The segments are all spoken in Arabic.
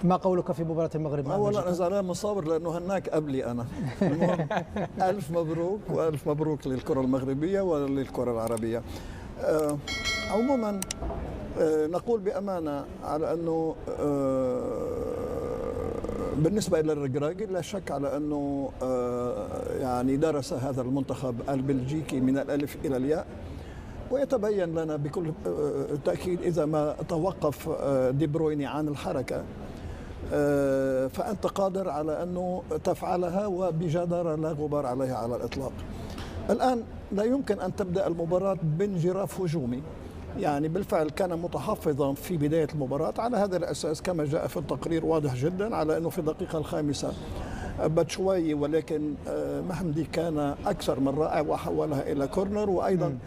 ما قولك في مباراة المغرب؟ اولا انا زعلان من صابر لانه هناك قبلي انا. المهم الف مبروك والف مبروك للكرة المغربية وللكرة العربية. عموما نقول بامانه على انه بالنسبة إلى الركراكي لا شك على أنه يعني درس هذا المنتخب البلجيكي من الألف إلى الياء، ويتبين لنا بكل تأكيد إذا ما توقف دي برويني عن الحركة فأنت قادر على أنه تفعلها وبجدارة لا غبار عليها على الإطلاق. الآن لا يمكن أن تبدأ المباراة بانجراف هجومي، يعني بالفعل كان متحفظا في بداية المباراة على هذا الأساس كما جاء في التقرير واضح جدا، على أنه في الدقيقة الخامسة باتشواي ولكن محمدي كان أكثر من رائع وحولها إلى كورنر، وأيضا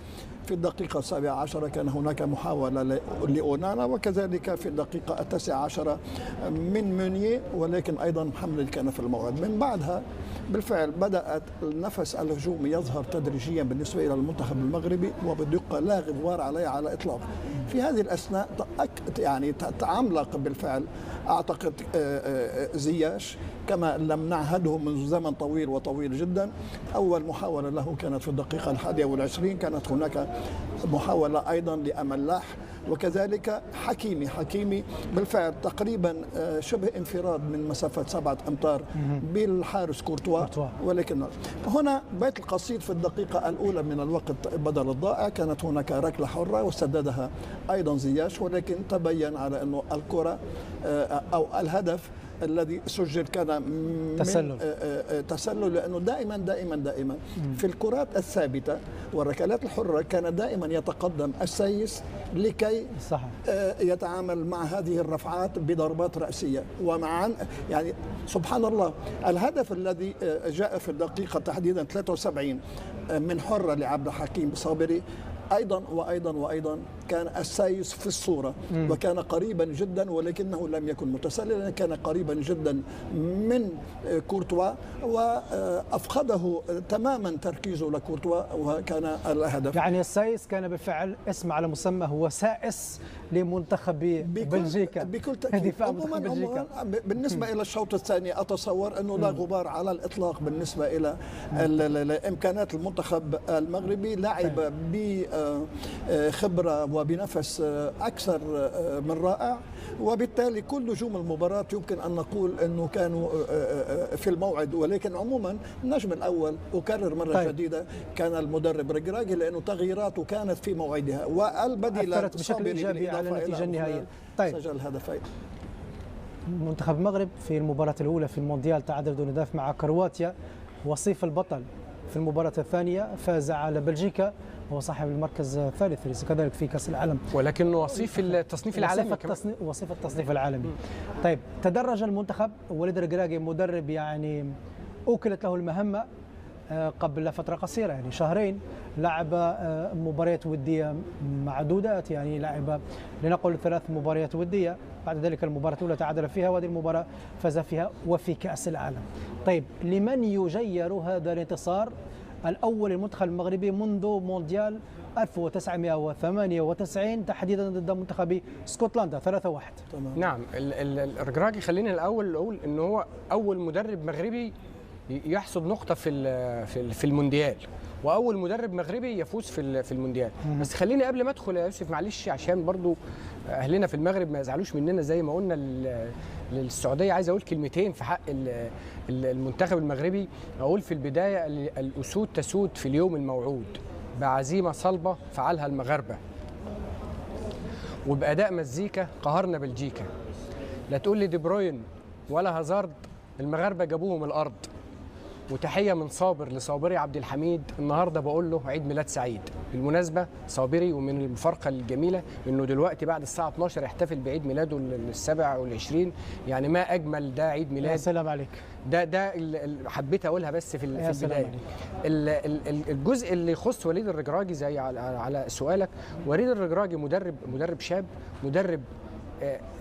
في الدقيقة 17 كان هناك محاولة لأونانا، وكذلك في الدقيقة 19 من مونيه، ولكن أيضا محمد كان في الموعد. من بعدها بالفعل بدأت النفس الهجومي يظهر تدريجيا بالنسبة إلى المنتخب المغربي وبدقة لا غبار عليه على الإطلاق. في هذه الأثناء يعني تعملق بالفعل أعتقد زياش كما لم نعهده منذ زمن طويل وطويل جدا. أول محاولة له كانت في الدقيقة 21، كانت هناك محاولة أيضا لأملاح، وكذلك حكيمي بالفعل تقريبا شبه انفراد من مسافة 7 أمتار بالحارس كورتوا، ولكن هنا بيت القصيد في الدقيقة الأولى من الوقت بدل الضائع كانت هناك ركلة حرة وسددها أيضا زياش، ولكن تبين على أنه الكرة أو الهدف الذي سجل كان من تسلل، لأنه دائما في الكرات الثابتة والركلات الحرة كان دائما يتقدم السايس لكي يتعامل مع هذه الرفعات بضربات رأسية. ومع يعني سبحان الله الهدف الذي جاء في الدقيقة تحديدا 73 من حرة لعبد الحكيم صابري وأيضا كان السايس في الصورة وكان قريبا جدا، ولكنه لم يكن متسللا، كان قريبا جدا من كورتوا وأفقده تماما تركيزه لكورتوا وكان الهدف. يعني السايس كان بالفعل اسم على مسمى، هو سائس لمنتخب بلجيكا بكل تأكيد. عموما بالنسبة إلى الشوط الثاني أتصور أنه لا غبار على الإطلاق بالنسبة إلى إمكانات المنتخب المغربي، لعب بخبرة وبنفس أكثر من رائع، وبالتالي كل نجوم المباراة يمكن أن نقول أنه كانوا في الموعد. ولكن عموما النجم الأول أكرر مرة جديدة كان المدرب ركراكي، لأنه تغييراته كانت في موعدها والبديلات بشكل إيجابي على النتيجة النهائية. سجل هدفين. منتخب المغرب في المباراة الأولى في المونديال تعادل دون هدف مع كرواتيا، وصيف البطل في المباراة الثانية فاز على بلجيكا وهو صاحب المركز الثالث ليس كذلك في كأس العالم، ولكنه وصيف التصنيف العالمي وصيف التصنيف العالمي. طيب تدرج المنتخب، وليد ركراكي مدرب يعني أوكلت له المهمة قبل فترة قصيرة، يعني شهرين، لعب مباريات ودية معدودات، يعني لعب لنقل 3 مباريات ودية، بعد ذلك المباراة الأولى تعادل فيها وهذه المباراة فاز فيها وفي كأس العالم. طيب لمن يجير هذا الانتصار الأول للمنتخب المغربي منذ مونديال 1998 تحديدا ضد منتخب اسكتلندا 3-1؟ نعم الركراكي خلينا الأول نقول إنه هو أول مدرب مغربي يحصد نقطة في المونديال، وأول مدرب مغربي يفوز في المونديال. بس خليني قبل ما أدخل يا يوسف معلش عشان برضو أهلنا في المغرب ما يزعلوش مننا زي ما قلنا للسعودية، عايز أقول كلمتين في حق المنتخب المغربي. أقول في البداية الأسود تسود في اليوم الموعود بعزيمة صلبة فعلها المغاربة، وبأداء مزيكا قهرنا بلجيكا. لا تقول لي دي بروين ولا هازارد، المغاربة جابوهم الأرض. وتحية من صابر لصابري عبد الحميد، النهاردة بقول له عيد ميلاد سعيد. بالمناسبة صابري ومن المفارقة الجميلة إنه دلوقتي بعد الساعة 12 يحتفل بعيد ميلاده ال27، يعني ما أجمل ده عيد ميلاد. يا سلام عليك. ده حبيت أقولها بس في البداية. الجزء اللي يخص وليد الركراكي زي على سؤالك، وليد الركراكي مدرب شاب، مدرب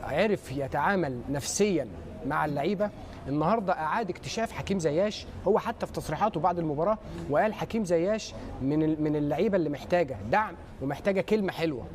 عرف يتعامل نفسيا مع اللعيبه. النهارده اعاد اكتشاف حكيم زياش، هو حتى في تصريحاته بعد المباراه وقال حكيم زياش من اللعيبه اللي محتاجه دعم ومحتاجه كلمه حلوه.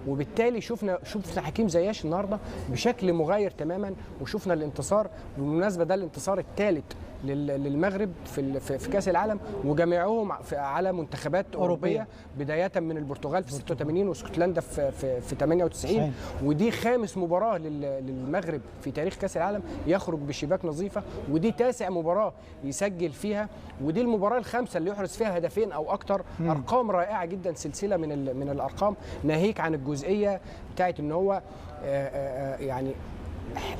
وبالتالي شفنا حكيم زياش النهارده بشكل مغاير تماما، وشفنا الانتصار. بالمناسبه ده الانتصار الثالث للمغرب في كاس العالم، وجميعهم على منتخبات اوروبيه بدايه من البرتغال في 86 واسكتلندا في 98. ودي خامس مباراه للمغرب في تاريخ كاس العالم يخرج بشباك نظيفه، ودي تاسع مباراه يسجل فيها، ودي المباراه الخامسه اللي يحرز فيها هدفين او اكتر. ارقام رائعه جدا، سلسله من الارقام، ناهيك عن الجزئيه بتاعت ان هو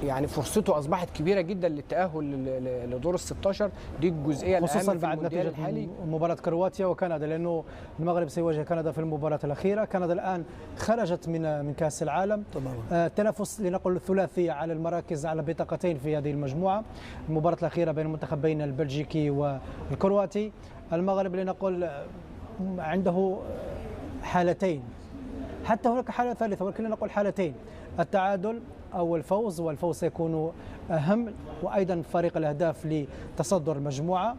يعني فرصته اصبحت كبيره جدا للتاهل لدور ال 16. دي الجزئيه الاهم خصوصا في بعد نتيجه الحالي. مباراه كرواتيا وكندا، لانه المغرب سيواجه كندا في المباراه الاخيره. كندا الان خرجت من كاس العالم. تنافس لنقل الثلاثيه على المراكز على بطاقتين في هذه المجموعه. المباراه الاخيره بين المنتخبين البلجيكي والكرواتي. المغرب لنقل عنده حالتين، حتى هناك حاله ثالثه ولكن نقول حالتين: التعادل أو الفوز، والفوز سيكون أهم، وأيضا فريق الأهداف لتصدر المجموعة.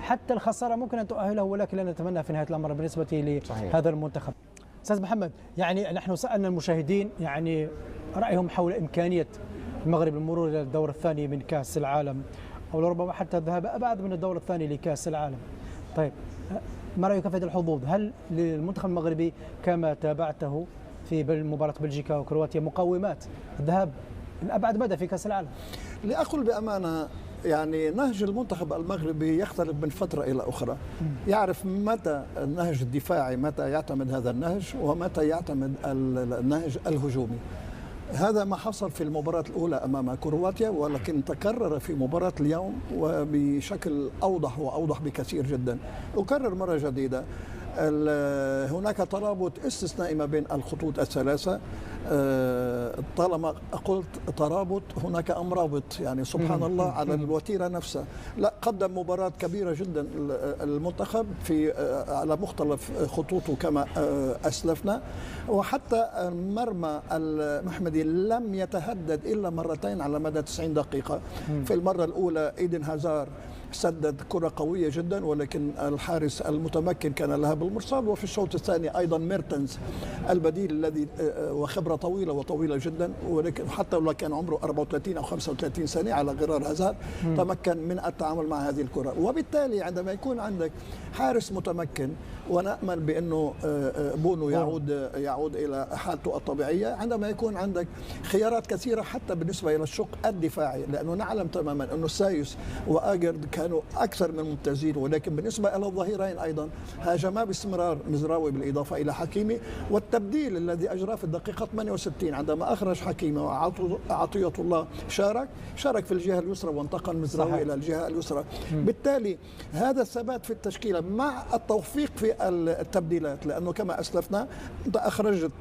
حتى الخسارة ممكن أن تؤهله، ولكن لا نتمنى في نهاية الأمر بالنسبة لهذا المنتخب. أستاذ محمد، يعني نحن سألنا المشاهدين يعني رأيهم حول إمكانية المغرب المرور إلى الدور الثاني من كأس العالم، أو لربما حتى الذهاب أبعد من الدور الثاني لكأس العالم. طيب، ما رأيك في هذه الحظوظ؟ هل للمنتخب المغربي كما تابعته في مباراة بلجيكا وكرواتيا مقومات الذهاب الأبعد مدى في كأس العالم؟ لأقول بأمانة، يعني نهج المنتخب المغربي يختلف من فترة إلى أخرى. يعرف متى النهج الدفاعي، متى يعتمد هذا النهج، ومتى يعتمد النهج الهجومي. هذا ما حصل في المباراة الأولى أمام كرواتيا، ولكن تكرر في مباراة اليوم وبشكل أوضح وأوضح بكثير جدا. أكرر مرة جديدة، هناك ترابط استثنائي ما بين الخطوط الثلاثة. طالما قلت ترابط هناك أمرابط، يعني سبحان الله على الوتيرة نفسها. لا، قدم مباراة كبيرة جدا المنتخب على مختلف خطوطه كما أسلفنا، وحتى المرمى المحمدي لم يتهدد إلا مرتين على مدى 90 دقيقة. في المرة الأولى إيدن هازار سدد كرة قوية جدا، ولكن الحارس المتمكن كان لها بالمرصاد. وفي الشوط الثاني أيضا ميرتنز البديل الذي وخبرة طويلة جدا، ولكن حتى لو كان عمره 34 أو 35 سنة على غرار هازارد تمكن من التعامل مع هذه الكرة. وبالتالي عندما يكون عندك حارس متمكن، ونأمل بأنه بونو يعود إلى حالته الطبيعية، عندما يكون عندك خيارات كثيرة حتى بالنسبة إلى الشق الدفاعي، لأنه نعلم تماما أنه سايس وآجرد كانوا أكثر من ممتازين، ولكن بالنسبة إلى الظهيرين أيضا هاجما باستمرار مزراوي بالإضافة إلى حكيمي. والتبديل الذي أجراه في الدقيقة 68 عندما أخرج حكيمي وعطية الله شارك في الجهة اليسرى وانتقل مزراوي إلى الجهة اليسرى. بالتالي هذا الثبات في التشكيلة مع التوفيق في التبديلات، لأنه كما أسلفنا أنت أخرجت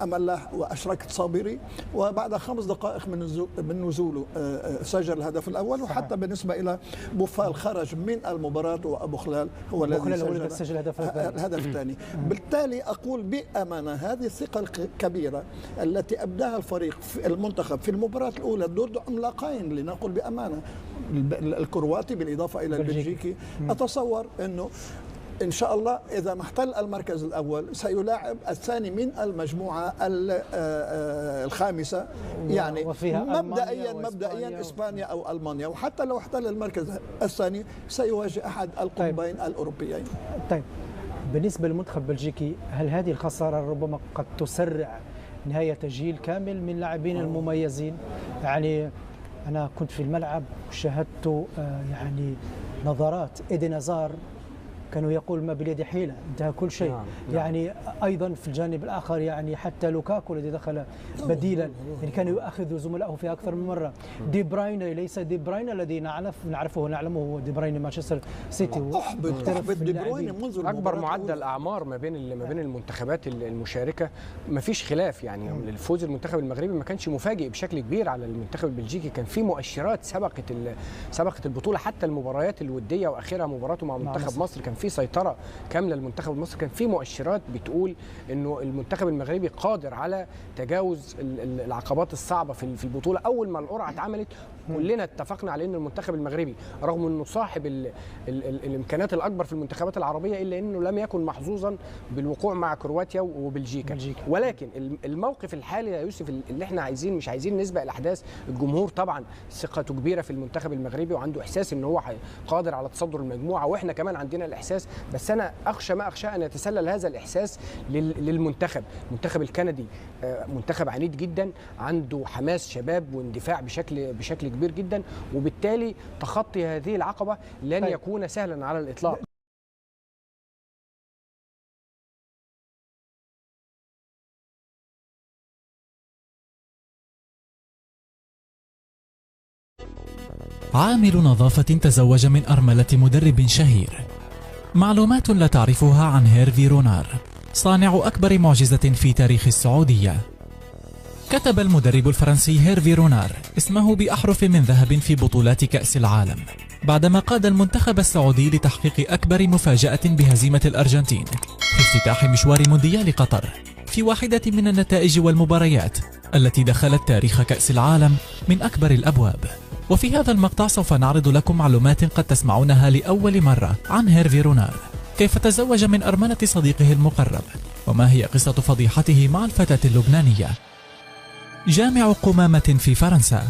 أمل الله وأشركت صابري، وبعد 5 دقائق من نزوله سجل الهدف الأول. وحتى بالنسبة إلى بوفال خرج من المباراة، وأبو خلال هو الذي سجل الهدف الثاني. بالتالي أقول بأمانة هذه الثقة الكبيرة التي أبداها الفريق في المنتخب في المباراة الأولى ضد عملاقين، لنقول بأمانة الكرواتي بالإضافة إلى البلجيكي، أتصور أنه إن شاء الله إذا ما احتل المركز الأول سيلاعب الثاني من المجموعة الخامسة، يعني مبدئيا إسبانيا أو ألمانيا، وحتى لو احتل المركز الثاني سيواجه أحد القطبين الأوروبيين. طيب، بالنسبة للمنتخب البلجيكي، هل هذه الخسارة ربما قد تسرع نهاية جيل كامل من لاعبين المميزين؟ يعني أنا كنت في الملعب وشاهدت يعني نظرات إيدن هازار، كانوا يقول ما باليد حيلة، انتهى كل شيء. يعني أيضا في الجانب الآخر يعني حتى لوكاكو الذي دخل بديلا يعني كان يؤخذ زملائه في أكثر من مرة. دي براين ليس دي براين الذي نعلمه دي براين مانشستر سيتي. أحبط دي براين منذ أكبر معدل أعمار ما بين المنتخبات المشاركة، ما فيش خلاف. يعني الفوز المنتخب المغربي ما كانش مفاجئ بشكل كبير على المنتخب البلجيكي، كان في مؤشرات سبقت البطولة، حتى المباريات الودية وآخرها مباراته مع منتخب مصر كان في سيطره كامله للمنتخب المصري، كان في مؤشرات بتقول انه المنتخب المغربي قادر على تجاوز العقبات الصعبه في البطوله. اول ما القرعه اتعملت كلنا اتفقنا على ان المنتخب المغربي رغم انه صاحب الامكانيات الاكبر في المنتخبات العربيه الا انه لم يكن محظوظا بالوقوع مع كرواتيا وبلجيكا. ولكن الموقف الحالي يا يوسف اللي احنا مش عايزين نسبق الاحداث. الجمهور طبعا ثقته كبيره في المنتخب المغربي وعنده احساس ان هو قادر على تصدر المجموعه، واحنا كمان عندنا الاحساس، بس انا اخشى ما اخشى ان يتسلل هذا الاحساس للمنتخب. المنتخب الكندي منتخب عنيد جدا، عنده حماس شباب واندفاع بشكل كبير جدا، وبالتالي تخطي هذه العقبه لن يكون سهلا على الاطلاق. عامل نظافة تزوج من أرملة مدرب شهير. معلومات لا تعرفها عن هيرفي رونار، صانع أكبر معجزة في تاريخ السعودية. كتب المدرب الفرنسي هيرفي رونار اسمه بأحرف من ذهب في بطولات كأس العالم بعدما قاد المنتخب السعودي لتحقيق أكبر مفاجأة بهزيمة الأرجنتين في افتتاح مشوار مونديال قطر في واحدة من النتائج والمباريات التي دخلت تاريخ كأس العالم من أكبر الأبواب. وفي هذا المقطع سوف نعرض لكم معلومات قد تسمعونها لأول مرة عن هيرفي رونار، كيف تزوج من أرملة صديقه المقرب، وما هي قصة فضيحته مع الفتاة اللبنانية. جامع قمامة في فرنسا.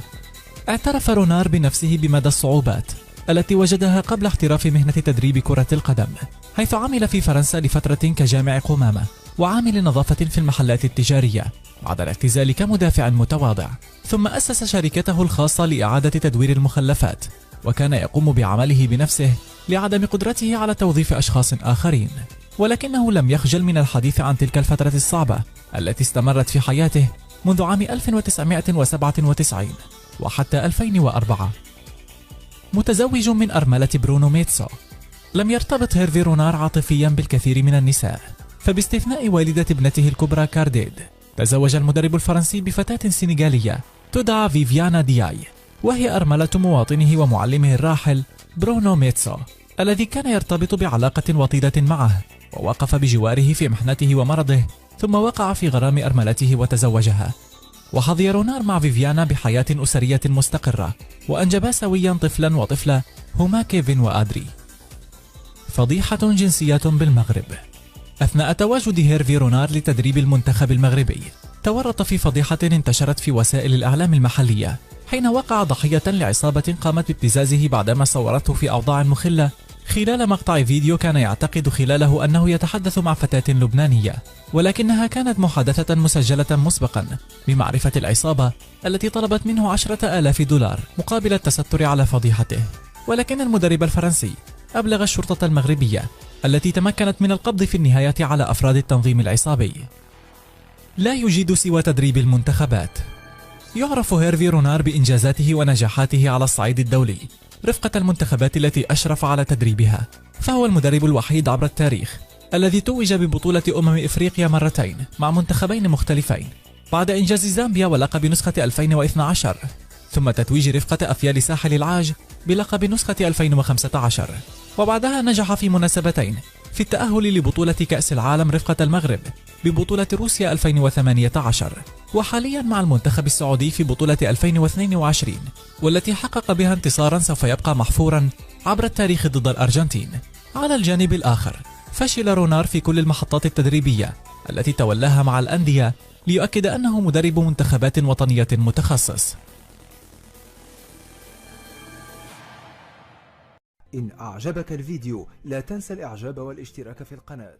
اعترف رونار بنفسه بمدى الصعوبات التي وجدها قبل احتراف مهنة تدريب كرة القدم، حيث عمل في فرنسا لفترة كجامع قمامة وعامل نظافة في المحلات التجارية بعد الاعتزال كمدافع متواضع، ثم أسس شركته الخاصة لإعادة تدوير المخلفات، وكان يقوم بعمله بنفسه لعدم قدرته على توظيف أشخاص آخرين. ولكنه لم يخجل من الحديث عن تلك الفترة الصعبة التي استمرت في حياته منذ عام 1997 وحتى 2004. متزوج من أرملة برونو ميتسو. لم يرتبط هيرفي رونار عاطفيا بالكثير من النساء، فباستثناء والدة ابنته الكبرى كارديد، تزوج المدرب الفرنسي بفتاة سنغالية تدعى فيفيانا دياي، وهي أرملة مواطنه ومعلمه الراحل برونو ميتسو، الذي كان يرتبط بعلاقة وطيدة معه ووقف بجواره في محنته ومرضه، ثم وقع في غرام أرملته وتزوجها. وحظي رونار مع فيفيانا بحياة أسرية مستقرة، وأنجبا سويا طفلا وطفلة هما كيفن وآدري. فضيحة جنسية بالمغرب. أثناء تواجد هيرفي رونار لتدريب المنتخب المغربي، تورط في فضيحة انتشرت في وسائل الإعلام المحلية، حين وقع ضحية لعصابة قامت بابتزازه بعدما صورته في أوضاع مخلة خلال مقطع فيديو كان يعتقد خلاله أنه يتحدث مع فتاة لبنانية، ولكنها كانت محادثة مسجلة مسبقا بمعرفة العصابة التي طلبت منه 10,000 دولار مقابل التستر على فضيحته. ولكن المدرب الفرنسي أبلغ الشرطة المغربية التي تمكنت من القبض في النهاية على أفراد التنظيم العصابي. لا يجيد سوى تدريب المنتخبات. يعرف هيرفي رونار بإنجازاته ونجاحاته على الصعيد الدولي رفقة المنتخبات التي أشرف على تدريبها، فهو المدرب الوحيد عبر التاريخ الذي توج ببطولة إفريقيا مرتين مع منتخبين مختلفين، بعد إنجاز زامبيا ولقب نسخة 2012، ثم تتويج رفقة أفيال ساحل العاج بلقب نسخة 2015، وبعدها نجح في مناسبتين في التأهل لبطولة كأس العالم رفقة المغرب ببطولة روسيا 2018، وحاليا مع المنتخب السعودي في بطولة 2022 والتي حقق بها انتصارا سوف يبقى محفورا عبر التاريخ ضد الأرجنتين. على الجانب الآخر فشل رونار في كل المحطات التدريبية التي تولاها مع الأندية ليؤكد أنه مدرب منتخبات وطنية متخصص. إن أعجبك الفيديو لا تنسى الإعجاب والاشتراك في القناة.